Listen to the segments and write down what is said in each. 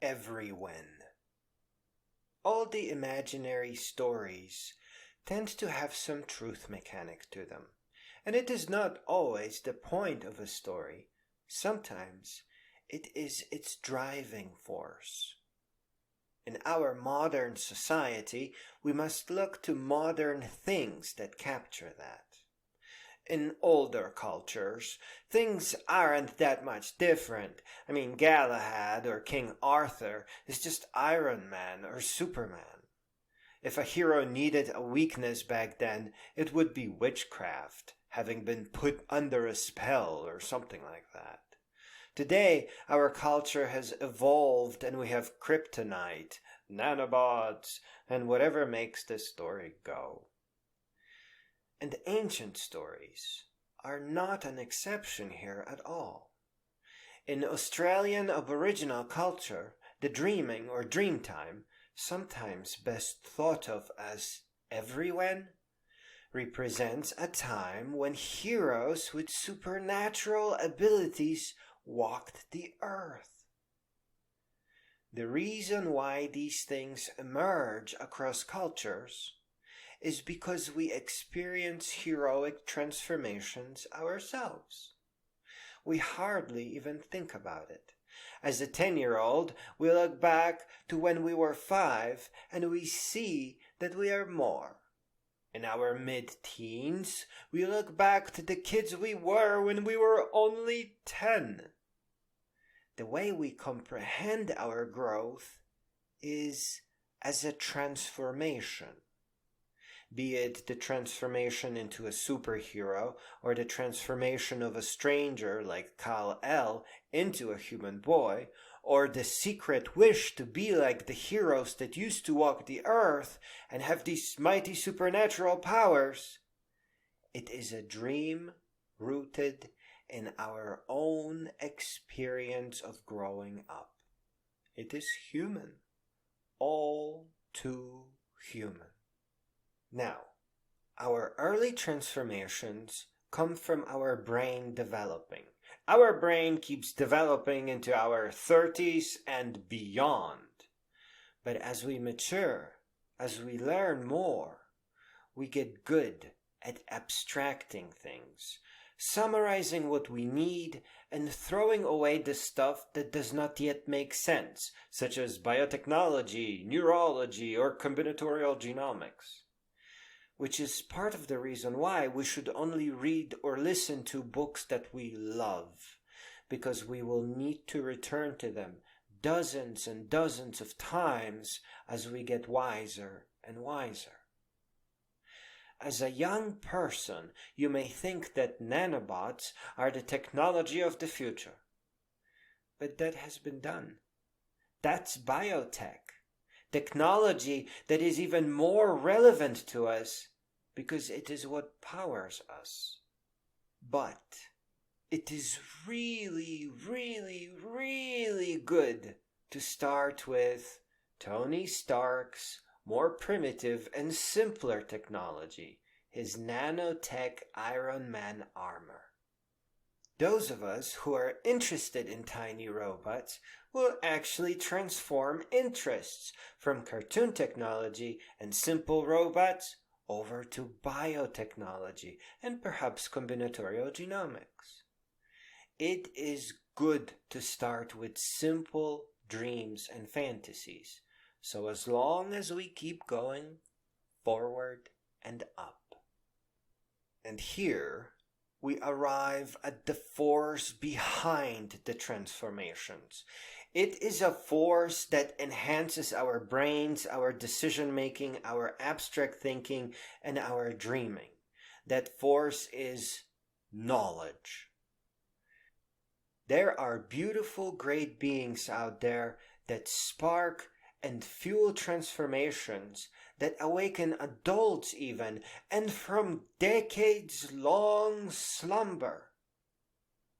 Everywhen. All the imaginary stories tend to have some truth mechanic to them, and it is not always the point of a story. Sometimes it is its driving force. In our modern society, we must look to modern things that capture that. In older cultures, things aren't that much different. Galahad or King Arthur is just Iron Man or Superman. If a hero needed a weakness back then, it would be witchcraft, having been put under a spell or something like that. Today, our culture has evolved and we have Kryptonite, Nanobots, and whatever makes the story go. And ancient stories are not an exception here at all. In Australian Aboriginal culture, the dreaming or dreamtime, sometimes best thought of as Everywhen, represents a time when heroes with supernatural abilities walked the earth. The reason why these things emerge across cultures is because we experience heroic transformations ourselves. We hardly even think about it. As a 10-year-old, we look back to when we were 5 and we see that we are more. In our mid-teens, we look back to the kids we were when we were only 10. The way we comprehend our growth is as a transformation. Be it the transformation into a superhero or the transformation of a stranger like Kal-El into a human boy, or the secret wish to be like the heroes that used to walk the earth and have these mighty supernatural powers. It is a dream rooted in our own experience of growing up. It is human, all too human. Now, our early transformations come from our brain developing. Our brain keeps developing into our 30s and beyond. But as we mature, as we learn more, we get good at abstracting things, summarizing what we need and throwing away the stuff that does not yet make sense, such as biotechnology, neurology, or combinatorial genomics. Which is part of the reason why we should only read or listen to books that we love, because we will need to return to them dozens and dozens of times as we get wiser and wiser. As a young person, you may think that nanobots are the technology of the future. But that has been done. That's biotech. Technology that is even more relevant to us because it is what powers us. But it is really, really, really good to start with Tony Stark's more primitive and simpler technology, his nanotech Iron Man armor. Those of us who are interested in tiny robots will actually transform interests from cartoon technology and simple robots over to biotechnology and perhaps combinatorial genomics. It is good to start with simple dreams and fantasies, so as long as we keep going forward and up. And here we arrive at the force behind the transformations. It is a force that enhances our brains, our decision-making, our abstract thinking, and our dreaming. That force is knowledge. There are beautiful, great beings out there that spark and fuel transformations that awaken adults even, and from decades-long slumber.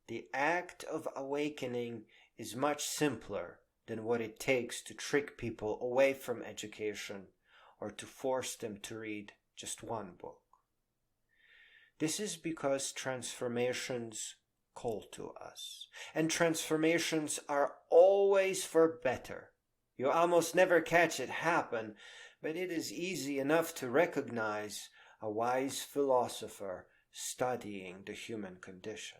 The act of awakening is much simpler than what it takes to trick people away from education or to force them to read just one book. This is because transformations call to us, and transformations are always for better. You almost never catch it happen, but it is easy enough to recognize a wise philosopher studying the human condition.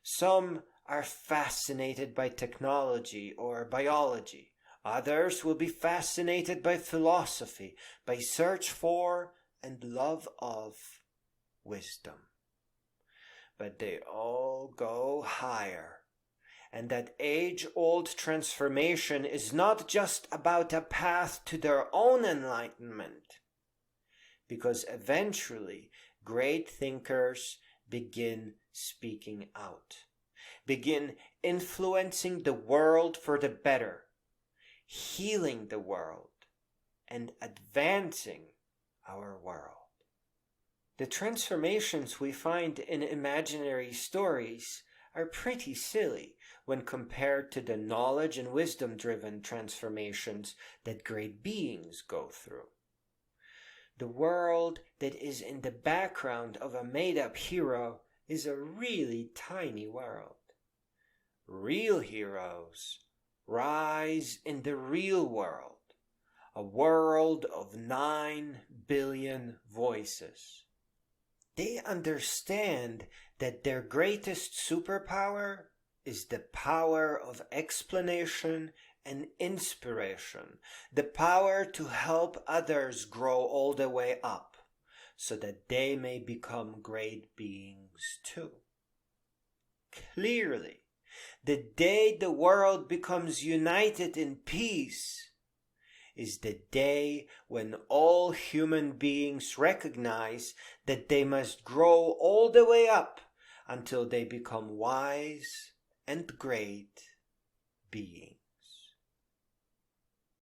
Some are fascinated by technology or biology. Others will be fascinated by philosophy, by search for and love of wisdom. But they all go higher. And that age-old transformation is not just about a path to their own enlightenment, because eventually great thinkers begin speaking out, begin influencing the world for the better, healing the world, and advancing our world. The transformations we find in imaginary stories are pretty silly when compared to the knowledge and wisdom-driven transformations that great beings go through. The world that is in the background of a made-up hero is a really tiny world. Real heroes rise in the real world, a world of 9 billion voices. They understand that their greatest superpower is the power of explanation and inspiration, the power to help others grow all the way up, so that they may become great beings too. Clearly, the day the world becomes united in peace is the day when all human beings recognize that they must grow all the way up until they become wise and great beings.